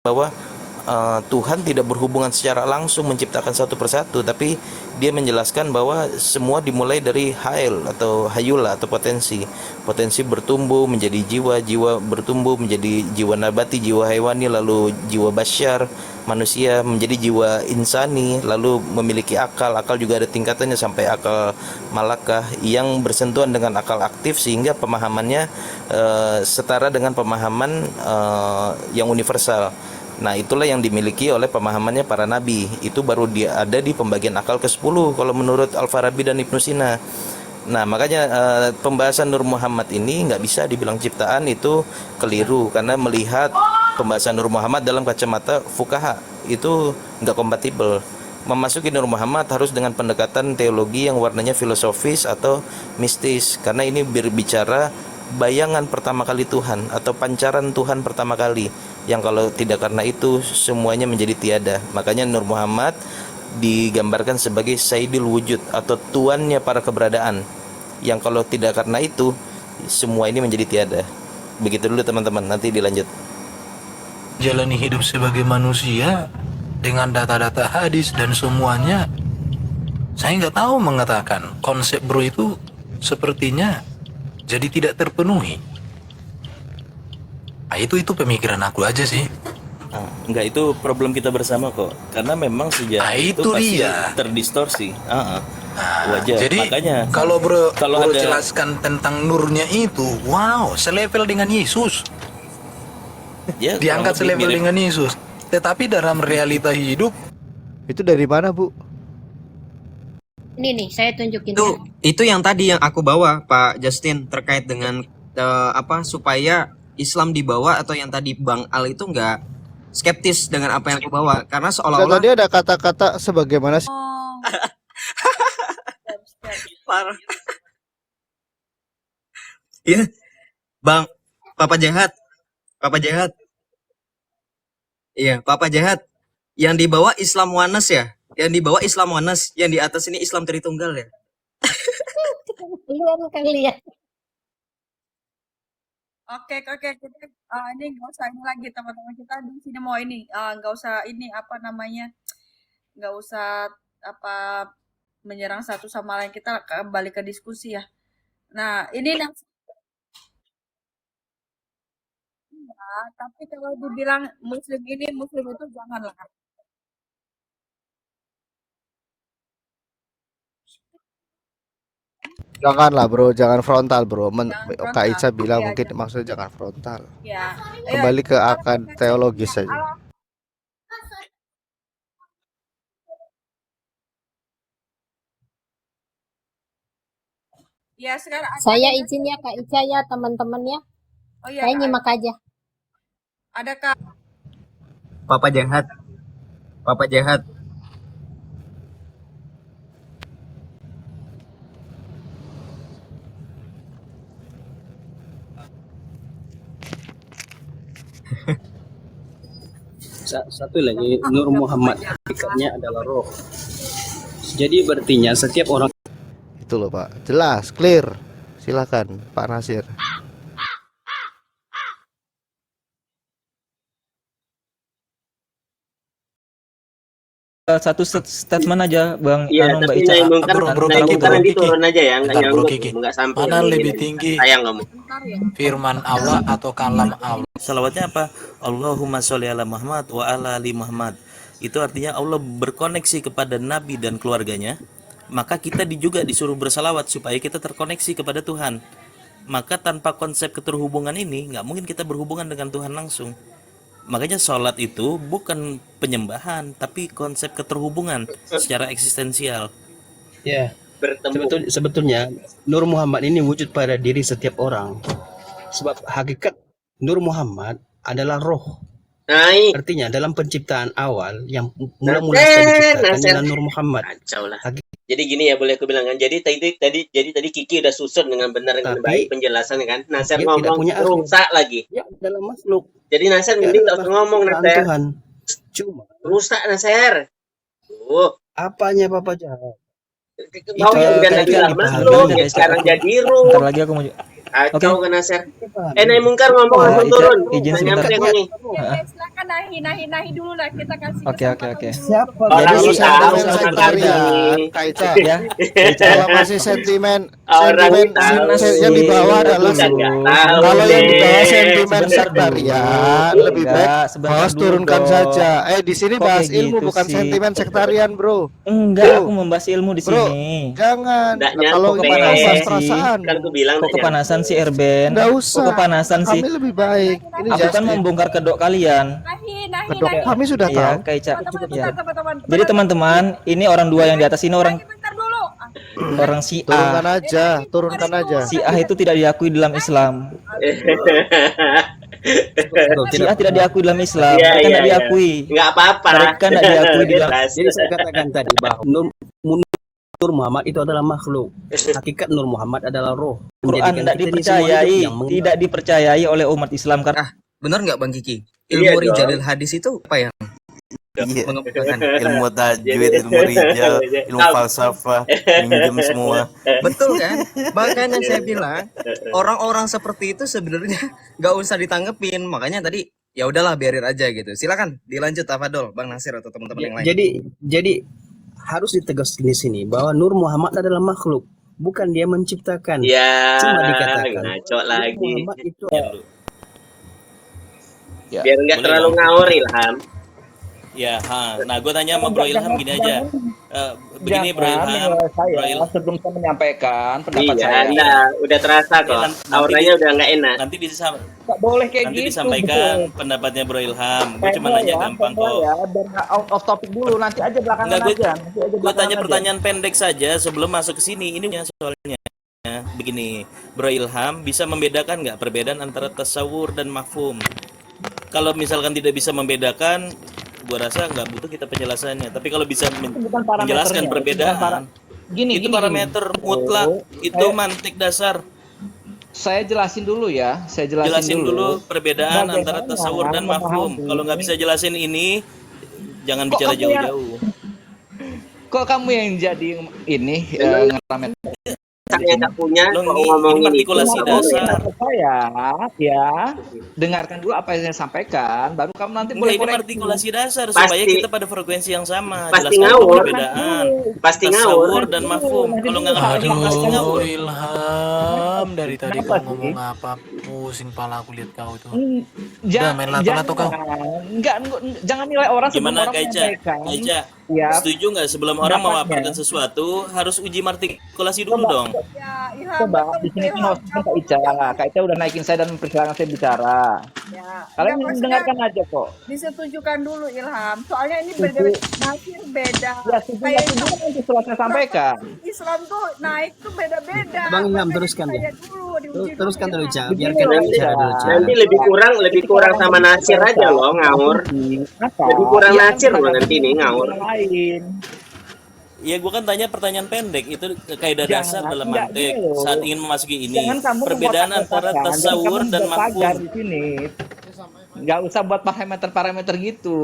bahwa Tuhan tidak berhubungan secara langsung menciptakan satu persatu, tapi dia menjelaskan bahwa semua dimulai dari hail atau hayula atau potensi. Potensi bertumbuh menjadi jiwa, jiwa bertumbuh menjadi jiwa nabati, jiwa hewani, lalu jiwa basyar, manusia menjadi jiwa insani, lalu memiliki akal. Akal juga ada tingkatannya sampai akal malakah yang bersentuhan dengan akal aktif, sehingga pemahamannya setara dengan pemahaman yang universal. Nah, itulah yang dimiliki oleh pemahamannya para nabi. Itu baru dia ada di pembagian akal ke-10 kalau menurut Al-Farabi dan Ibnu Sina. Nah, makanya pembahasan Nur Muhammad ini nggak bisa dibilang ciptaan, itu keliru, karena melihat pembahasan Nur Muhammad dalam kacamata fukaha itu nggak kompatibel. Memasuki Nur Muhammad harus dengan pendekatan teologi yang warnanya filosofis atau mistis, karena ini berbicara bayangan pertama kali Tuhan atau pancaran Tuhan pertama kali, yang kalau tidak karena itu semuanya menjadi tiada. Makanya Nur Muhammad digambarkan sebagai Sayyidul Wujud atau tuannya para keberadaan, yang kalau tidak karena itu semua ini menjadi tiada. Begitu dulu teman-teman, nanti dilanjut. Jalani hidup sebagai manusia dengan data-data hadis dan semuanya, saya nggak tahu mengatakan konsep bro itu sepertinya jadi tidak terpenuhi. Nah, itu pemikiran aku aja sih. Enggak, itu problem kita bersama kok, karena memang sejarah itu pasti dia terdistorsi. Wajar. Jadi Makanya kalau bro kalau ada jelaskan tentang nurnya itu, wow, selevel dengan Yesus, ya, diangkat selevel dengan Yesus. Tetapi dalam realita hidup Itu dari mana, Bu? Ini nih, saya tunjukin. Itu yang tadi yang aku bawa, Pak Justin, terkait dengan supaya Islam dibawa, atau yang tadi Bang Al itu nggak skeptis dengan apa yang aku bawa, karena seolah-olah Tadi ada kata-kata sebagaimana parah. Ya, Bang, Papa Jahat. Iya, Papa Jahat. Yang dibawa Islam Wanes ya? Yang dibawa Islam Wanes, yang di atas ini Islam Tritunggal ya? Kalian. Oke, kita ini nggak usah ini lagi teman-teman, kita di sini mau ini nggak usah ini apa namanya, nggak usah apa menyerang satu sama lain, kita kembali ke diskusi ya. Nah ini tapi kalau dibilang muslim ini muslim itu janganlah. janganlah, Bro, jangan frontal, Bro. Jangan Kak frontal. Ica bilang Iya, mungkin maksudnya jangan frontal. ya. Kembali ke akad teologis saja. Ya sekarang Saya izin ya Kak Ica ya teman-teman ya. oh iya Saya nyimak aja. adakah Papa Jahat. Satu lagi, Nur Muhammad hakikatnya adalah roh. Jadi berartinya setiap orang Itu loh, Pak. Jelas, clear. Silakan, Pak Nasir. Satu statement aja Bang. Iya, Mbak tapi Ica. nyambungkan nanti turun aja ya, Bentar, Bro Kiki. nggak sampai Mana ini, lebih tinggi, sayang kamu. firman Allah atau kalam Allah? salawatnya apa? Allahumma sholli ala Muhammad wa ala ali Muhammad. Itu artinya Allah berkoneksi kepada Nabi dan keluarganya. Maka kita juga disuruh bersalawat supaya kita terkoneksi kepada Tuhan. Maka tanpa konsep keterhubungan ini nggak mungkin kita berhubungan dengan Tuhan langsung. Makanya sholat itu bukan penyembahan, tapi konsep keterhubungan secara eksistensial. ya sebetulnya Nur Muhammad ini wujud pada diri setiap orang. Sebab hakikat Nur Muhammad adalah roh. Artinya dalam penciptaan awal yang mula-mula diciptakan adalah Nur Muhammad. Kacau lah. Jadi gini ya, boleh aku bilang kan. Jadi tadi Kiki udah susun dengan benar dengan baik penjelasan kan. Nasir ngomong rusak lagi. Ya, dalam makhluk. Jadi Nasir mending nggak usah ngomong Nasir. Tuhan. Cuma Rusak Nasir. apanya Papa Jahat? Mau yang udah lagi makhluk, sekarang jadi ruh. Bentar lagi aku mau Kacau kan Nasir. Naik Mungkar ngomong Oh, langsung turun. izin Nggak nyampe sebentar. nih. Silakan nahi dulu lah, kita kasih Oke, kesempatan oke. dulu. Siapa? Orang Jadi tahu sentimen sama sektarian, ini. Kak Ica. Ya, Kalau masih sentimen Orang sentimen tahu yang di bawah sih. adalah Bukan nggak tahu kalau yang di bawah deh. sentimen Sebentar sektarian dulu. lebih Enggak, baik sebentar bos dulu turunkan dong. saja. Di sini Kok bahas kayak ilmu gitu bukan sih? sentimen sektarian, bro. Enggak, aku membahas ilmu di Bro, sini. jangan. Nggak Kalau nyampe. kepanasan sih. perasaan, Kan aku bilang Kok nggak kepanasan nyampe. sih Erben? nggak Kok usah. kepanasan sih? Kami lebih baik. Ini Aku kan Justin. membongkar kedok kalian. Kedok kami sudah Iya, tahu. Kak Ica. Ya. Teman-teman. Jadi teman-teman, ini orang dua yang di atas ini orang Bentar dulu. orang si Turunkan A. aja, turunkan aja. Si A itu tidak diakui dalam Islam. Si A tidak diakui dalam Islam. Iya, Mereka iya, tidak iya. diakui. Nggak apa-apa. Mereka tidak diakui di dalam. Bebas. Jadi saya katakan tadi bahwa Nur Muhammad itu adalah makhluk. Hakikat Nur Muhammad adalah roh. Quran Menjadikan tidak kita ini semua dipercayai, hidup yang mengenal. tidak dipercayai oleh umat Islam karena Benar nggak Bang Kiki? Iya Ilmu dong. rijalil hadis itu apa ya? Iya. Mengemukakan. Ilmu tajwid, ilmu rijal, ilmu falsafah, minjem semua. Betul kan? Makanya saya bilang orang-orang seperti itu sebenarnya nggak usah ditanggepin. Makanya tadi ya udahlah biarin aja gitu. Silakan dilanjut Tafadol, Bang Nasir atau teman-teman yang lain. Jadi harus ditegaskan di sini bahwa Nur Muhammad adalah makhluk, bukan dia menciptakan. Ya, Cuma dikatakan ngaco Nur lagi. Muhammad itu Ya, Biar nggak boleh terlalu dong. ngawur Ilham. Ya, nah gue tanya sama Bro Ilham gini aja. Begini Bro Ilham, Bro Ilham. Sebelum saya menyampaikan pendapat Iya, saya, nah, udah terasa kok. Nanti Auranya udah nggak enak. Nanti nggak boleh kayak nanti gitu. disampaikan betul. pendapatnya Bro Ilham. Gue cuma Saya nanya ya, gampang saya kok. ya, biar nggak out of topic dulu, nanti aja belakangan Enggak, aja. Nanti aja gue belakangan tanya aja. pertanyaan pendek saja sebelum masuk ke sini. Ini soalnya begini, Bro Ilham bisa membedakan nggak perbedaan antara tasawur dan mafhum? Kalau misalkan tidak bisa membedakan, gue rasa nggak butuh kita penjelasannya. Tapi kalau bisa Bukan parameternya, menjelaskan itu perbedaan, bukan itu parameter mutlak, itu mantik dasar. Saya jelasin dulu ya, Jelasin dulu perbedaan Bagaimana antara tasawur dan mafhum. memahami- Kalau nggak bisa jelasin ini, jangan Kok bicara kamu yang- jauh-jauh. Kok kamu yang jadi ini ngeramet? Yang nggak punya Lo kok ini ngomongin itu. artikulasi dasar. Saya ya, dengarkan dulu apa yang saya sampaikan, baru kamu nanti Enggak, boleh ini koreksi. artikulasi dasar Pasti- supaya kita pada frekuensi yang sama. pasti Jelaskan ngawur. perbedaan Pasti tasawur ngawur. dan mafhum. Kalau nggak ngerti pasti Aduh, ngawur. Ilham, dari tadi Kenapa kau ngomong sih? apa? Pusing pala aku lihat kau itu. Ja- Udah, main lato-lato kau. Jangan nilai orang sebelum Gimana orang Kak Ica? menyampaikan. Kak Ica, Ya, setuju nggak sebelum orang Pendapatnya. memaparkan sesuatu harus uji artikulasi dulu dong? Ya, Ilham, coba betul, di sini Ilham. kan hostnya Kak Ica. Kak Ica udah naikin saya dan mempersilahkan saya bicara. Ya. Kalian Enggak, maksudnya mendengarkan aja kok. disetujukan dulu Ilham. Soalnya ini beda, Nasir beda. Ya, setuju kan nanti setelah saya sampaikan. Islam tuh naik tuh beda-beda. Bang Ilham, Makanya teruskan deh. saya dulu, diuji teruskan dulu Ilham. Ica, Begini biarkan loh, dia bicara dulu Ica. Nanti lebih kurang sama Nasir aja loh ngawur. Apa? Lebih kurang Iya, Nasir loh bukan nanti nih ngawur. yang lain. Ya gue kan tanya pertanyaan pendek itu kaidah Jangan, dasar dalam enggak mantik gini loh. saat ingin memasuki ini. Jangan kamu Perbedaan antara memotak-motakkan, tasawur jangan dan kamu pagar mafhum. di sini. Nggak usah buat parameter-parameter gitu.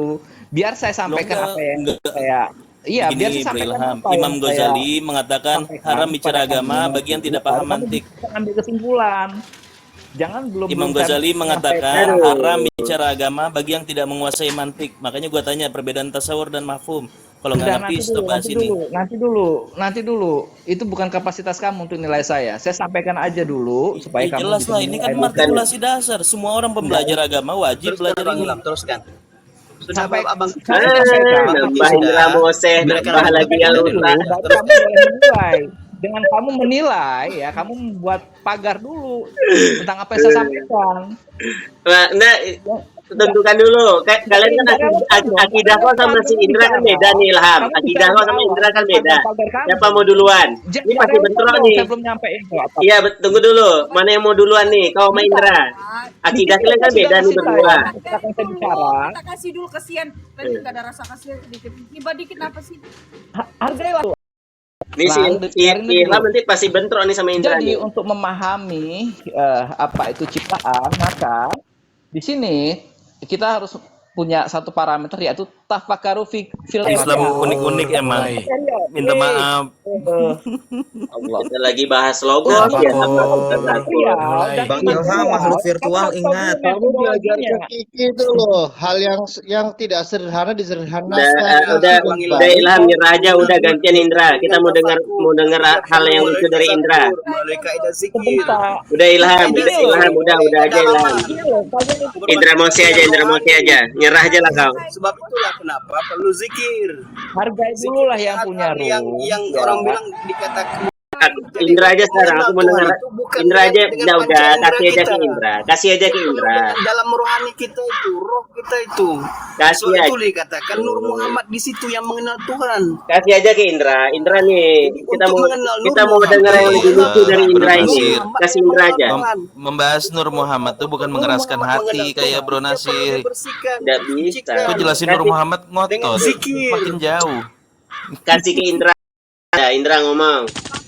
Biar saya sampaikan Loh, apa yang enggak. saya. Iya, biar Begini saya Bro sampaikan Ilham, apa Imam yang saya Ghazali mengatakan sampaikan haram bicara kepada agama kamu. bagi yang tidak Baru paham kamu mantik. bisa ambil kesimpulan. Jangan belum Imam saya Ghazali mengatakan menyampaikan. haram bicara agama bagi yang tidak menguasai mantik. Makanya gue tanya perbedaan tasawur dan mafhum. Kalau nggak Udah, ngerti stop bahas ini. nanti dulu. Itu bukan kapasitas kamu untuk nilai saya. Saya sampaikan aja dulu supaya Ya kamu jelas bisa lah, ini kan menilai. artikulasi dasar. Semua orang pembelajar agama wajib Teruskan belajar Bang ini. Ilham, teruskan. Sudah Sampai Abang Nambah Indra Moseh, nambah lagi yang dulu, lupa. baru kamu boleh menilai. Dengan kamu menilai, ya kamu membuat pagar dulu tentang apa yang saya sampaikan. Nah, tentukan dulu. Kalian kan akidah kau sama si Indra kan beda nih Ilham. Akidah kau sama Indra kan beda. Siapa mau duluan? Ini pasti bentrok nih. Saya belum nyampein kok. apa. Iya, tunggu dulu. Mana yang mau duluan nih? Kau sama Indra. Akidah kalian kan beda nih berdua. Kita akan saya bicara. Kita kasih dulu kesian. Kan juga ada rasa kasihan sedikit. Tiba dikit apa sih? Hargai waktu. Nih si Ilham nanti pasti bentrok nih sama Indra Jadi nih. untuk memahami apa itu ciptaan, maka di sini kita harus punya satu parameter yaitu tafakaru fil Islam ibadah. unik-unik emang. Mulai. Minta maaf. Allah. Kita lagi bahas logo ya sama Tafakkur. Mulai. Bang Ilham makhluk virtual ingat. Kamu diajarkan Kiki itu loh, hal yang tidak sederhana disederhanakan. udah Ilham, nyerah aja, udah gantian Indra. Kita mau dengar hal yang lucu dari Indra. Melalui kaidah zikir. Udah Ilham, udah aja Ilham. Indra Mosi aja. Nyerah aja lah kau. Sebab itulah kenapa perlu zikir. Hargai dulu lah yang punya Yang ruh. orang bilang dikatakan Indra aja sekarang, aku mau dengar. Indra aja, udah kasih aja ke Indra. dalam rohani kita itu, roh kita itu. Kasih So, aja. itu dikatakan Nur Muhammad di situ yang mengenal Tuhan. Kasih aja ke Indra. Indra nih, kita Untuk mau mengenal Nur dengar yang Muhammad. lebih lucu dari Indra ini. Nasir. Kasih Indra aja. Membahas Nur Muhammad tuh bukan mengeraskan hati kayak Bro Nasir. Tidak bisa. Aku jelasin Nur Muhammad ngotot, zikir. makin jauh. Kasih ke Indra. Ya, Indra ngomong.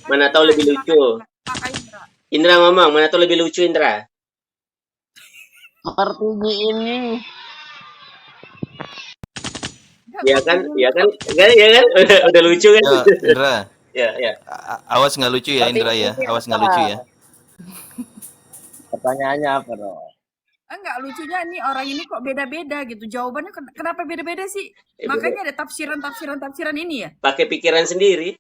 Mana tahu lebih lucu. Kakak Indra. Indra ngomong, mana tahu lebih lucu Indra. Seperti ini. Ya kan? Udah lucu kan? Ya, Indra, Ya. awas nggak lucu ya Indra ya, awas nggak lucu ya. Pertanyaannya apa dong? Enggak, lucunya nih orang ini kok beda-beda gitu. Jawabannya kenapa beda-beda sih? Ya, Makanya ada tafsiran ini ya. Pakai pikiran sendiri.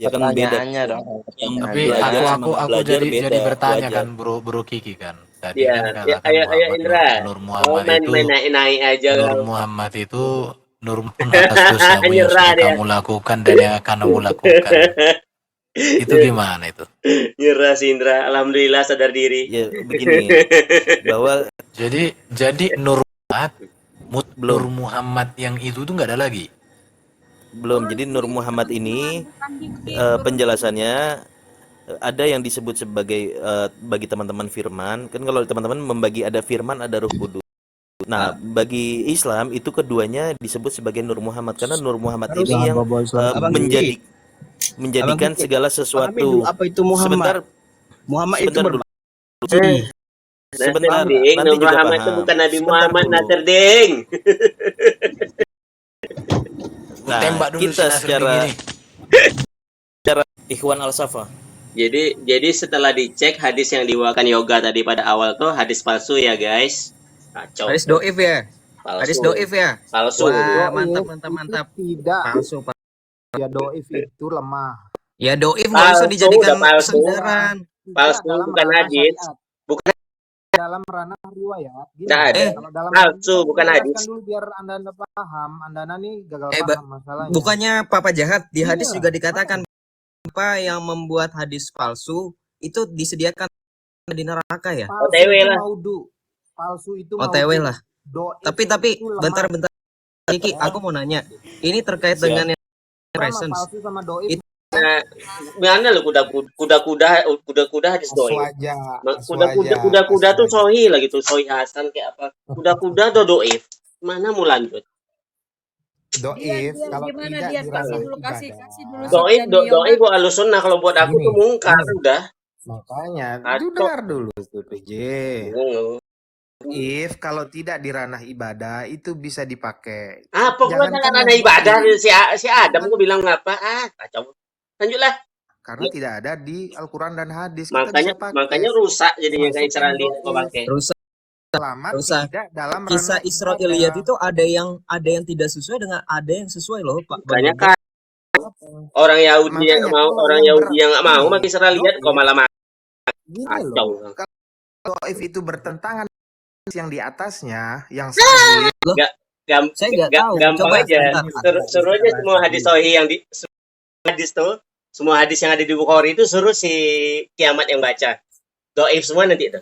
Ya kan beda. dong. Yang Tapi belajar sama aku belajar jadi beda, bertanya wajar. kan bro Kiki kan. Tadi Ya, kan ya, katakan ayo Muhammad Indra. Nur Oh, Muhammad itu main naik aja. Nur Muhammad itu nur pun atas dosamu yang Nyerah sudah dia. kamu lakukan dan yang akan kamu lakukan. Itu gimana itu? Nyerah si Indra. Alhamdulillah sadar diri. Ya begini, bahwa Jadi Nur Muhammad, Belum. Nur Muhammad yang itu tuh nggak ada lagi. belum. Jadi Nur Muhammad ini penjelasannya ada yang disebut sebagai bagi teman-teman firman. Kan kalau teman-teman membagi ada firman, ada ruh kudus. Nah, bagi Islam itu keduanya disebut sebagai Nur Muhammad karena Nur Muhammad ini yang Abang menjadikan Kiki, segala pahami sesuatu. dulu apa itu Muhammad. Sebentar, Muhammad itu sebentar dulu. Nasir Sebentar, Ding, nanti Nur juga Muhammad itu paham. bukan Nabi Sebentar Muhammad, dulu. Nasir Ding. Nah, Tembak dulu kita si Nasir secara Ding ini. Ikhwan Al-Safa. Jadi setelah dicek hadis yang diwakilkan yoga tadi pada awal tuh hadis palsu ya guys. Kacau. Hadis doif ya. Palsu. Hadis doif ya. Palsu. Wah, mantap. Tidak. Palsu, Pak. Ya doif itu lemah. Ya doif nggak usah Palsu, dijadikan udah palsu. sandaran. Palsu bukan hadis. Bukan Dalam ranah riwayat. Nggak ada. Kalau dalam Palsu bukan hadis. dulu biar anda paham. Anda nih gagal Ba- paham masalahnya. Bukannya Papa jahat di hadis Iya. juga dikatakan apa yang membuat hadis palsu itu disediakan di neraka ya. Palsu OTW itu lah. maudu. Palsu itu OTW maudu. lah. Doif Tapi itu lemah. bentar Kiki, aku mau nanya. Ini terkait dengan yang Sama presence. palsu sama doif. Itu- Nah, mana lu kuda-kuda hadis doi. Aswaja. Kuda-kuda tuh sohi lah gitu, sohi Hasan kayak apa. Kuda-kuda doif. Mana mau lanjut? Doif Dia kalau gimana tidak dia kasih dirasa dulu kasih ibadah. dulu Doi sekian doi yoga. gua alusunnah, kalau buat aku Gini. tuh mungkar udah. Makanya, Atau- itu dengar dulu PJ. Bingung. If kalau tidak di ranah ibadah itu bisa dipakai. Apa gua Jangankan jangan ada yang ibadah doif, si Adam gua bilang apa? Kacau. Lanjutlah. karena tidak ada di Al-Quran dan hadis. Kita Makanya bisa pakai. makanya rusak jadinya kayak Masuk cara yang lihat gua doif. pakai. Rusak. Selamat Rusak. tidak dalam Kisah ranah Israiliyat ibadah. itu ada yang tidak sesuai dengan ada yang sesuai loh, Pak. Makanya kan orang Yahudi yang Makanya mau kalau orang yang Yahudi yang nggak mau ini, pakai Israel lihat kok doif, malah gini kacau. loh. Kalau doif itu bertentangan yang di atasnya, yang sahih. Saya nggak tahu. Gampang Coba aja. sebentar. Suruh aja semua hadis sahih yang di hadis tuh, semua hadis yang ada di Bukhari itu suruh si Kiamat yang baca. Doif semua nanti itu.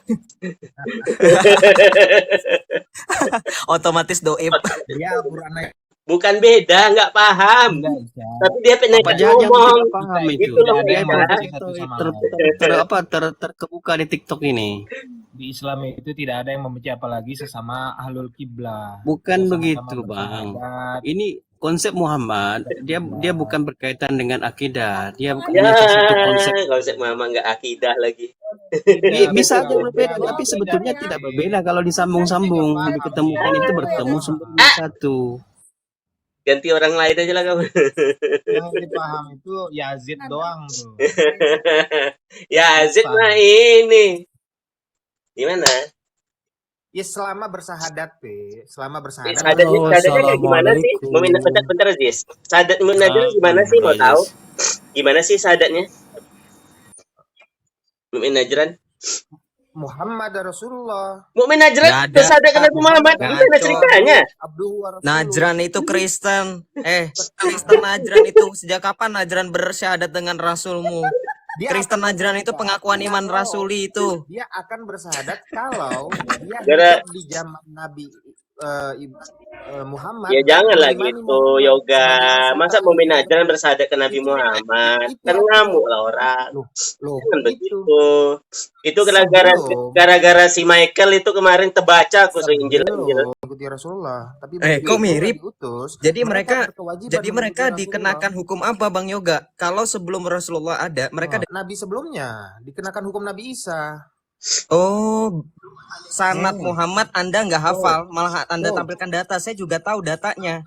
Otomatis doib. Ya, Quran Bukan beda, nggak paham. Tapi dia pengen Apa jahat yang ngomong. tidak paham itu? Gitu loh, Dia beda. terkebuka di TikTok ini. Di Islam itu tidak ada yang membenci apalagi sesama ahlul kiblah. Bukan Sama-sama begitu, bersyahadat. Bang. Ini konsep Muhammad dia bukan berkaitan dengan akidah. Dia Ya, hanya satu konsep. konsep Muhammad nggak akidah lagi. Bisa aja berbeda, tapi sebetulnya tidak berbeda kalau disambung-sambung, diketemukan itu bertemu sumbernya satu. Ganti orang lain aja lah kamu. Yang dipaham itu Yazid doang tuh. Ya, Yazid mah ini. Gimana? Ya selama bersahadat, Pe. Selama bersahadat. Sahadatnya kayak gimana sih? Bentar, Jis. Sahadat Najran gimana sih? Mau tahu? Gimana sih sahadatnya? Mukmin Najran? Muhammad Rasulullah. Mukmin Najran bersahadat dengan Nabi Muhammad. Gimana ceritanya? Najran itu Kristen. Kristen Najran itu sejak kapan Najran bersyahadat dengan Rasulmu? Kristen Najran itu pengakuan iman Rasuli itu. Dia akan bersahadat kalau dia hidup di zaman Nabi Muhammad. Ya janganlah gitu, Yoga. Masa Mukmin Najran bersahadat ke Nabi Muhammad? Kan ngamuk lah orang. Kan begitu. Itu gara-gara si Michael itu kemarin terbaca aku Injil. Ikuti Rasulullah. Tapi kok mirip? Jadi mereka dikenakan hukum apa, Bang Yoga? Kalau sebelum Rasulullah ada, mereka Nabi sebelumnya dikenakan hukum Nabi Isa. Oh, sanad Muhammad Anda nggak hafal, malah Anda tampilkan data. Saya juga tahu datanya.